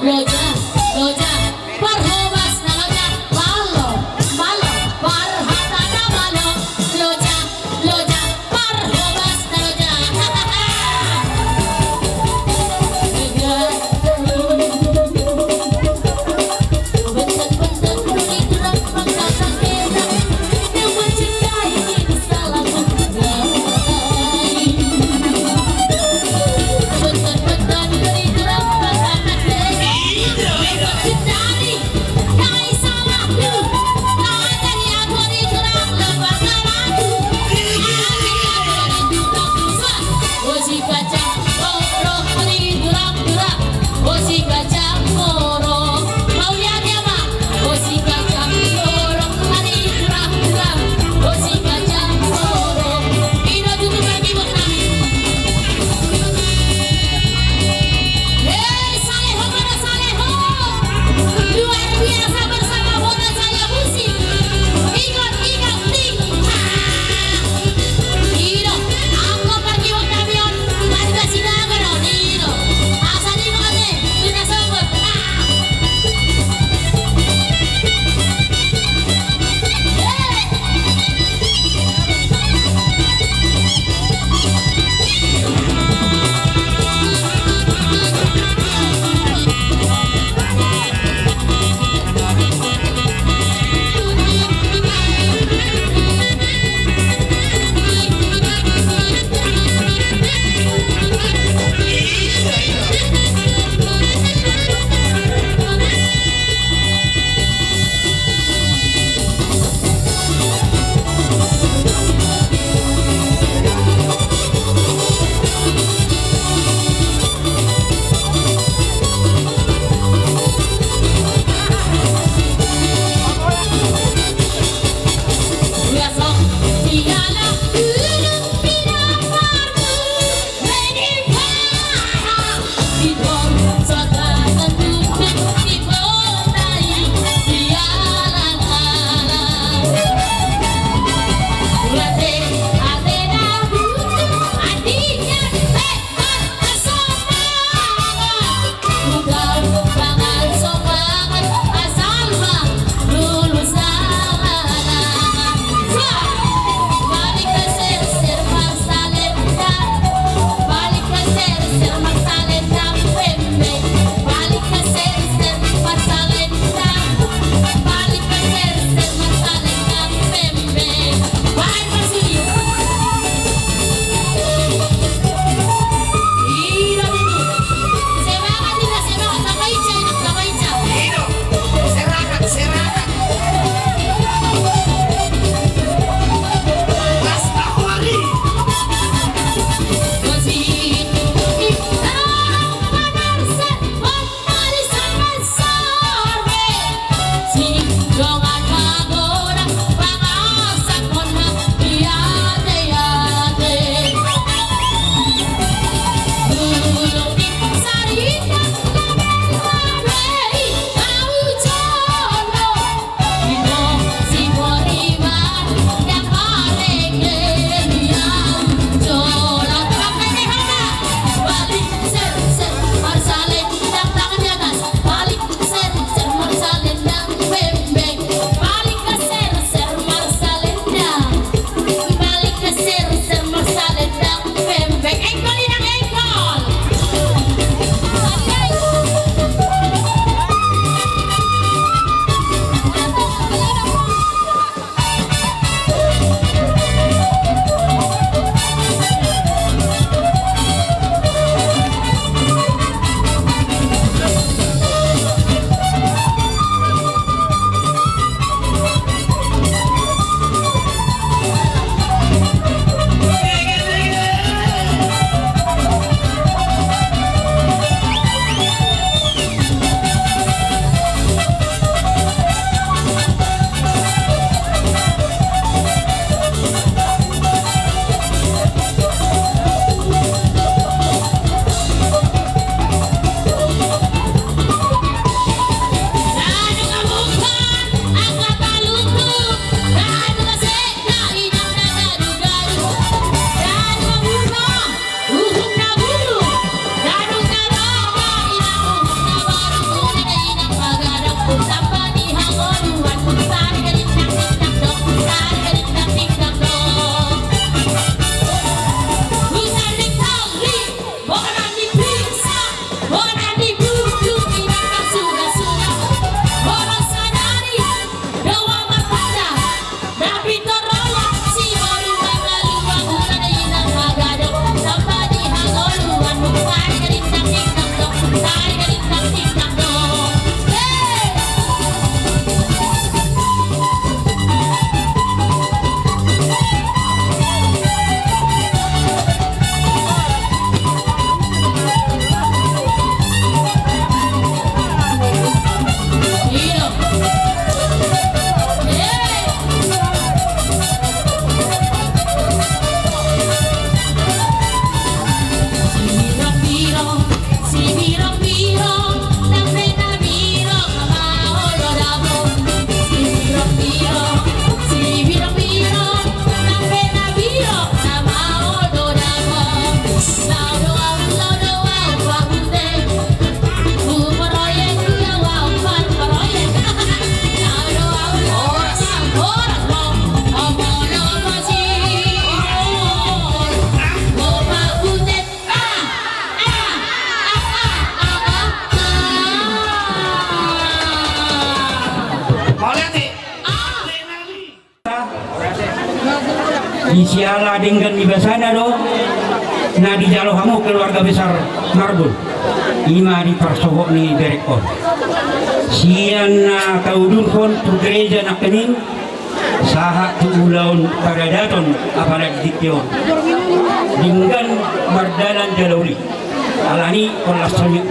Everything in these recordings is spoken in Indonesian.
loja loja parhobas na loja malo malo parhatana malo loja loja parhobas na loja bentak-bentak kulit gerak mata sakit yang mencintai ini salah mencintai bentak-bentak kulit gerak mata sakit Isiala dengan ibasana do na di jalo hamu keluarga besar Marbun ima di persohok ni direkon sian na kaudun kon tu gereja nak kening saha tu ulaun paradaton apalagi diktion dengan mardalan jalauli alani kon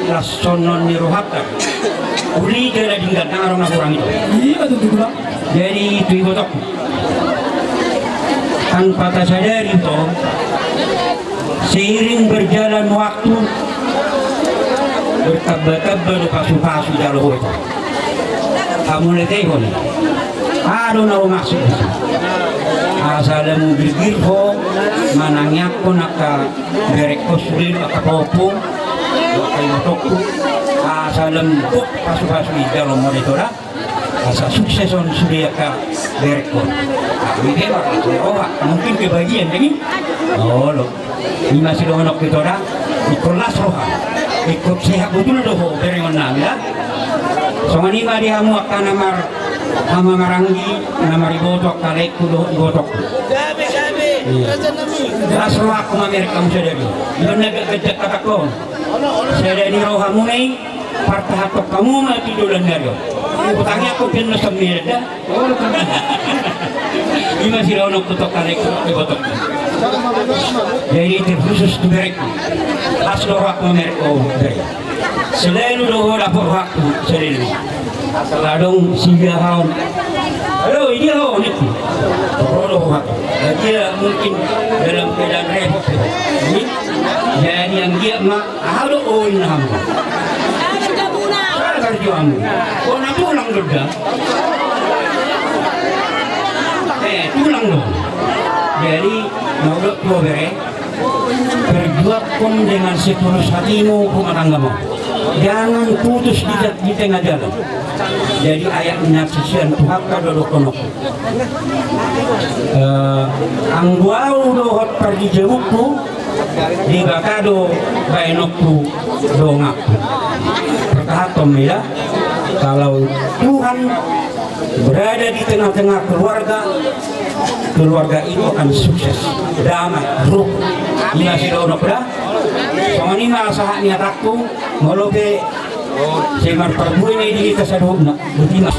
lasonon ni rohata uli jala dengan narong na kurang itu jadi itu ibotok tanpa tak sadari itu seiring berjalan waktu berkabar-kabar pasu-pasu jalur itu kamu letehon ada nawa maksud asalamu bergirho manangyak ko naka berekos rin akapopo kayo tokpo asalam ko pasu-pasu jalur mo dito na asa sukseson sudah ka berekon ini mungkin kebagian ini oh lo ini masih doang nak kita dah ikut las roha ikut sehat betul doh berengan nanda sama ni mari hamu akan namar hama marangi namar ibotok kalek kudo ibotok las roha aku mamer kamu sedari iban nagak gejak katakon sedari roha munai partahatok kamu mati dolan dario utangnya aku kena semirda ini masih ada kutok kalek kutok jadi terkhusus tu mereka asal orang mereka selalu doa lapor waktu selalu ladong singgah haun halo ini haun itu doa waktu dia mungkin dalam keadaan repot jadi yang dia mak halo oin ham kerjaanmu kau nak pulang sudah tulang dong jadi mau tua bere berjuang dengan setulus hatimu rumah tanggamu jangan putus di tengah jalan jadi ayat menyaksikan Tuhan kado konok angguau dohot pergi jauhku di bakado bainokku dongak pertahatom ya kalau Tuhan berada di tengah-tengah keluarga itu akan sukses damai rukun ini masih dono dah sama ini malah niat aku ngolobe semar perbu ini di kesadubna betina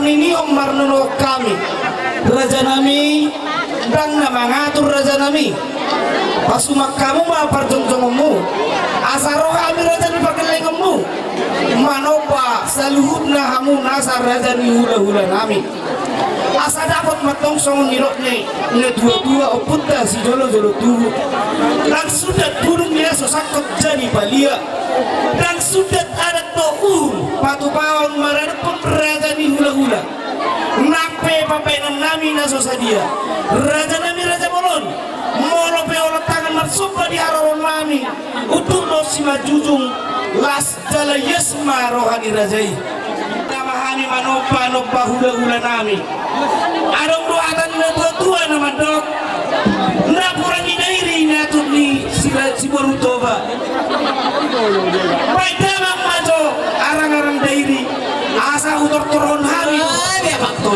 nini om marnono kami raja nami dan nama ngatur raja nami pasumak kamu ma parjongjongomu asaro kami raja ni pakelengemu manopa saluhutna hamu nasar raja ni hula-hula nami asa dapat matong songon nirokne ne dua-dua oputta si jolo-jolo tuhu dan sudah burung dia sosakot jadi balia dan sudah ada tohur patu bawang maradepun raja ni hula-hula nape papenan nami naso sadia raja nami raja bolon molo pe olah tangan marsopa di hararon nami untuk no sima jujung las jala yesma rohani rajai namahani manopa hula-hula nami adong doatan na tua nama dok na kurangi dairi na tutni si borutoba baik damang majo arang-arang dairi asa utor turun hari bakto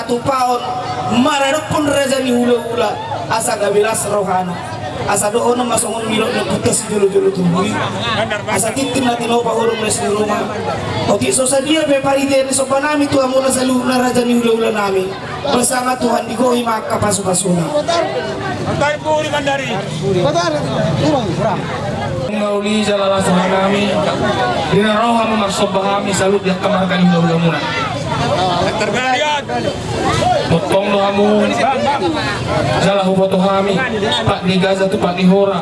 satu paon maradukun raja ni hula-hula asa gabelas rohana asa doona masongon milo na putas julu-julu tubuhi asa titim natin o pahulong na sa rumah oke so sa dia beparide ni sopa nami tuha muna sa luhuna raja ni hula-hula nami bersama Tuhan digohi maka pasu-pasuna Mauli jalala suhan kami dina roha memarsobah kami salut yang kemarkan hula-hula muna potong doamu jalah huboto kami pak di Gaza tu pak di Hora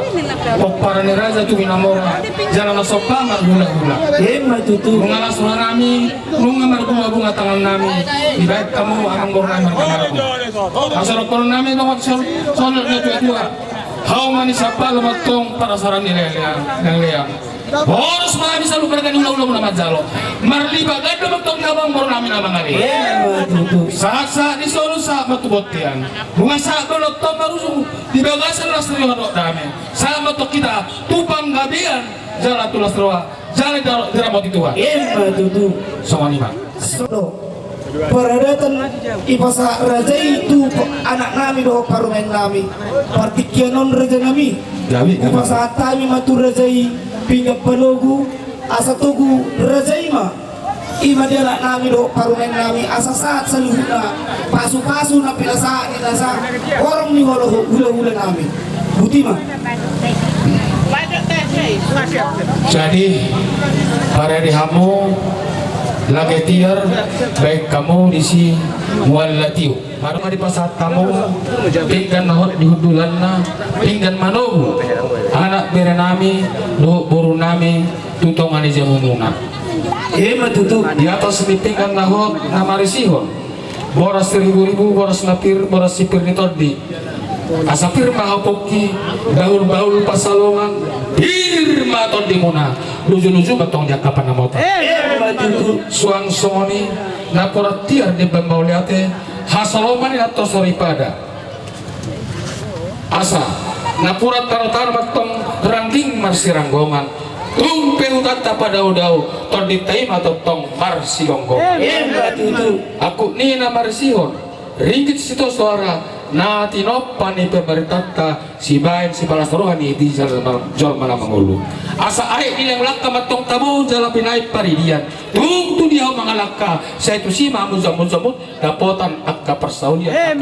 para ni raja tu minamora jalan sopa mar hula-hula mengalah suhan kami mengamar bunga-bunga tangan kami di baik kamu amang bornai markanaraku asal koron kami nomor solat na tua-tua hau manis apa lematong para saran yang boros mami selalu berkan ulang-ulang nama jalo marliba gado matong nabang baru nami nama ngari saat di solo saat matu botian bunga saat belok tom baru di bagasan las terima dok dame saat matu kita tupang gabian jalan tulas roa jalan diramot itu sama lima Peradatan ipasa raja itu anak nami doh parumen nami partikianon raja nami ipasa tami matu rajai pinggap panogu asa tugu rajai ma ima dia anak nami doh parumen nami asa saat seluruhna pasu-pasu na pinasa ni nasa orang ni holo hula-hula nami butima jadi para dihamu lagi tiar baik kamu di si walatiu baru di pasar kamu pinggan nahot di hudulanna pinggan manogu anak berenami do borunami tutongan di jamumuna matutu di atas di pinggan nahot namarisihon boras 1000 boras napir boras sipir nitodi asapir mahapoki baul-baul pasalongan hirma todi muna luju-luju batong jakapan namota suang songoni naporat tiar di bambauliate hasaloman atau soripada asa napurat tarotar batong rangging marsiranggongan tumpe utata pada udau todi taim atau tong marsionggo aku nina marsihon ringgit situ suara na tinopani pemerintah si bain si balas rohani di jol malam mengulu asa aik ilang lakka matong tabu jala pinai paridian tungtu dia mangalaka saya itu si mamu zamut dapotan akka persaulian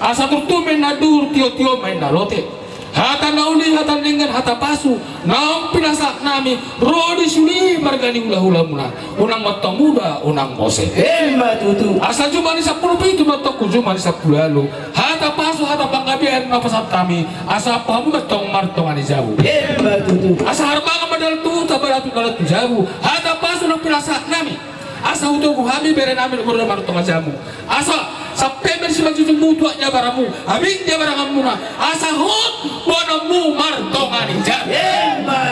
asa turtumen nadur tio main nalote hata nauli hata dengan hata pasu naung pinasak nami rodi suli margani hula-hula muna unang matong muda unang mose asa cuma ni 10 itu matong cuma ni 10 lalu hata pasu hata panggabian napasat kami asa pahamu matong martong ani jabu asa harba madal tu tabaratu dalat jabu hata pasu nang pinasak nami asa utuh kami beren amin urang martong jamu asa sampai bersih baju mutuaknya baramu abing dia barangamu na asa hut bonomu martongani jawi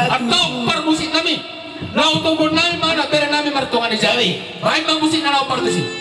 atau permusik nami lau tumbun nami mana bere nami martongani jawi baik bang musik na lau partisi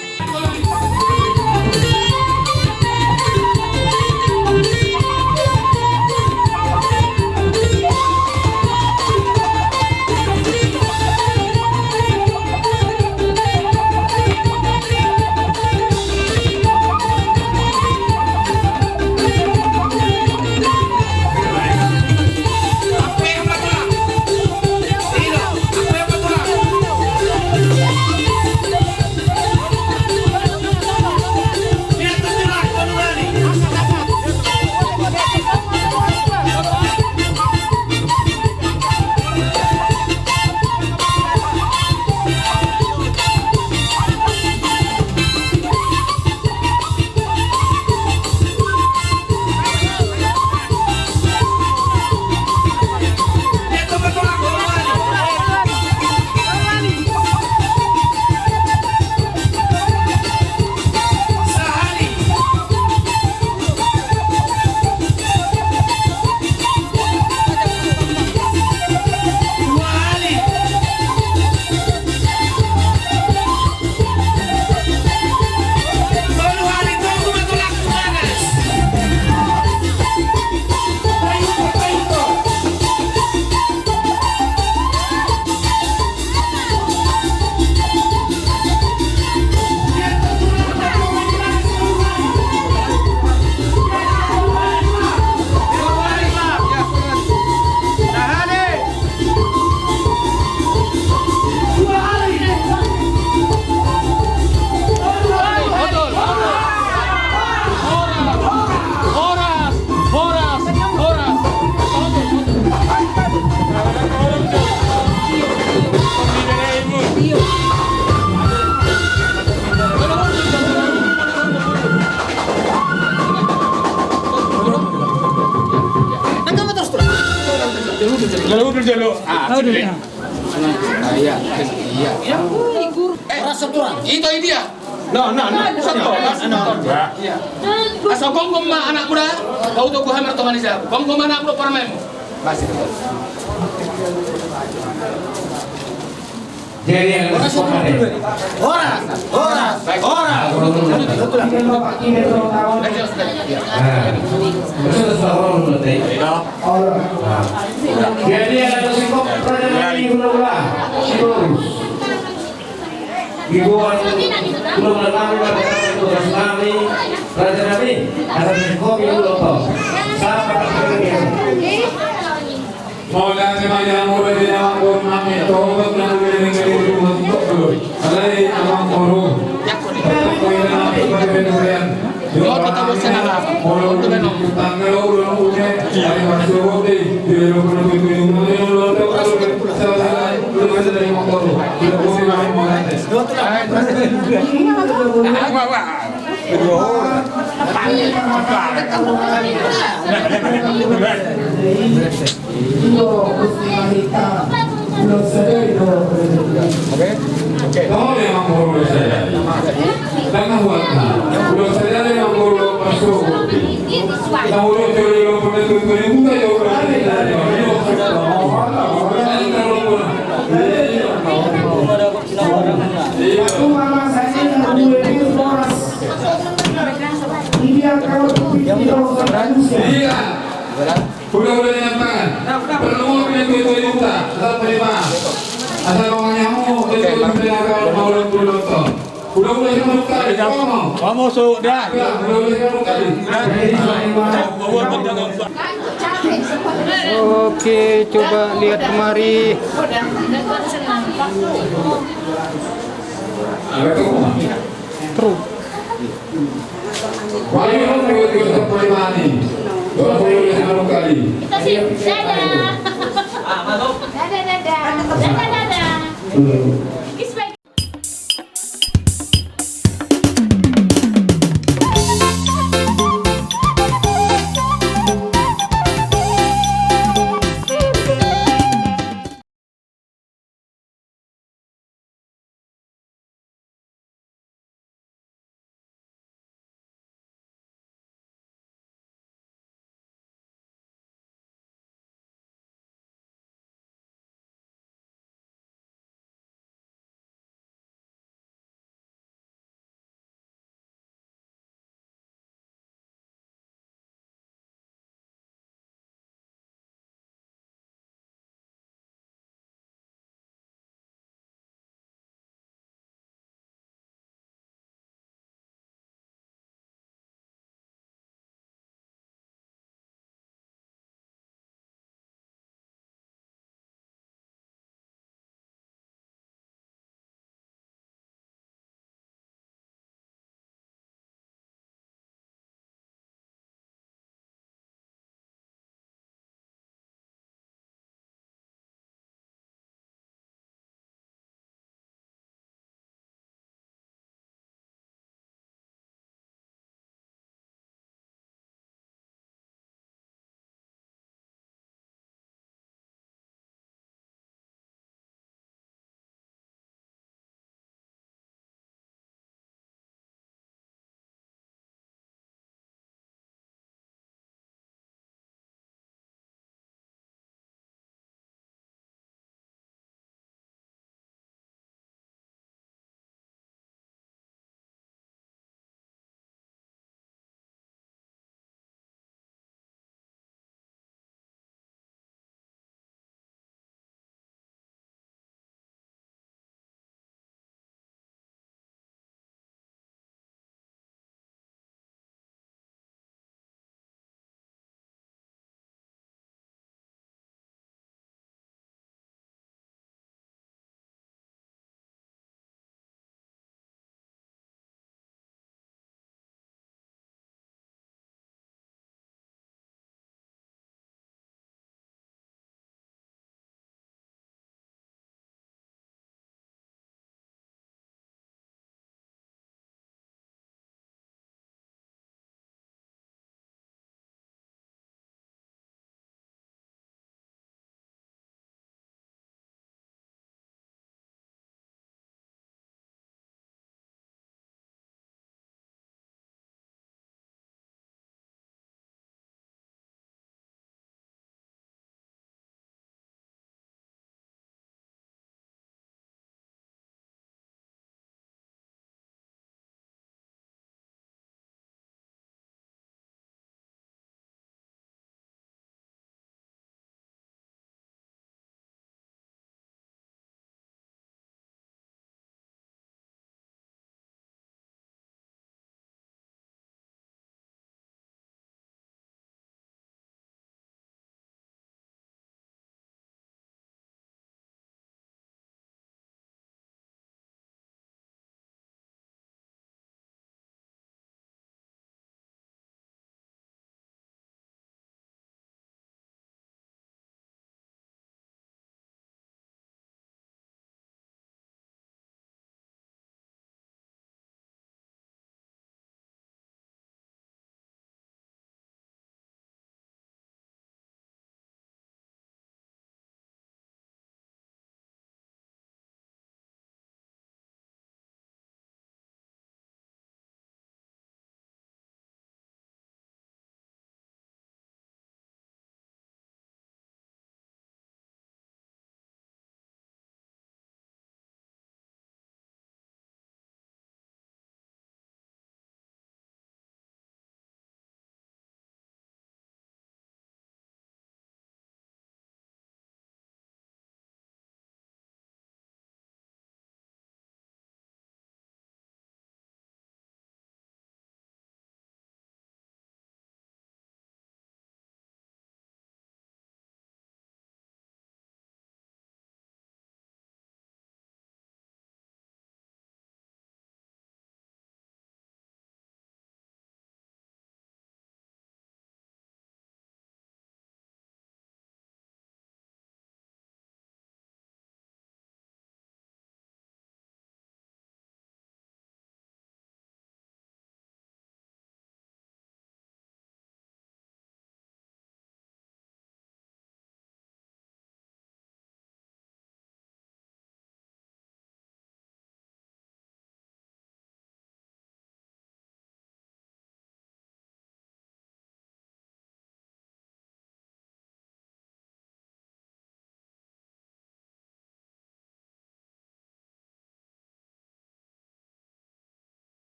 Itu dia. No. Asal kong anak muda, kau tuh gua hammer teman saya. Kong anak muda permen. Masih. Jadi yang Jadi ada sikap Raja Gula-Gula Ibuan Gula-Gula tugas kami Raja Nabi ada kopi dulu Maulah semacam mula dia anggur nami tobat dan ngeling-ngeling untuk dulu. Alai amang koru. Kau yang nami kebenaran. Kalau kita bosan apa? Kalau kita tanggal ulang ujian, hari masuk waktu dia lupa itu yang lalu kalau saya belum ada dari koru. Tidak boleh main main. Tahu yang koru saya. Tangan buatnya. Belum saya yang koru masuk. Tahu curi lo pernah curi buka ya orang Waktu mama saya mulai boras. Ini kalau iya. Udah dengan tangan. Perlu punya itu juta. Asal terima. Asal orang nyamuk itu bisa kalau mau dulu tuh. Udah yang kali. Kamu sudah. Udah yang kali. Oke, coba lihat kemari. Terus. Dadah. Dadah. Dadah. Dadah.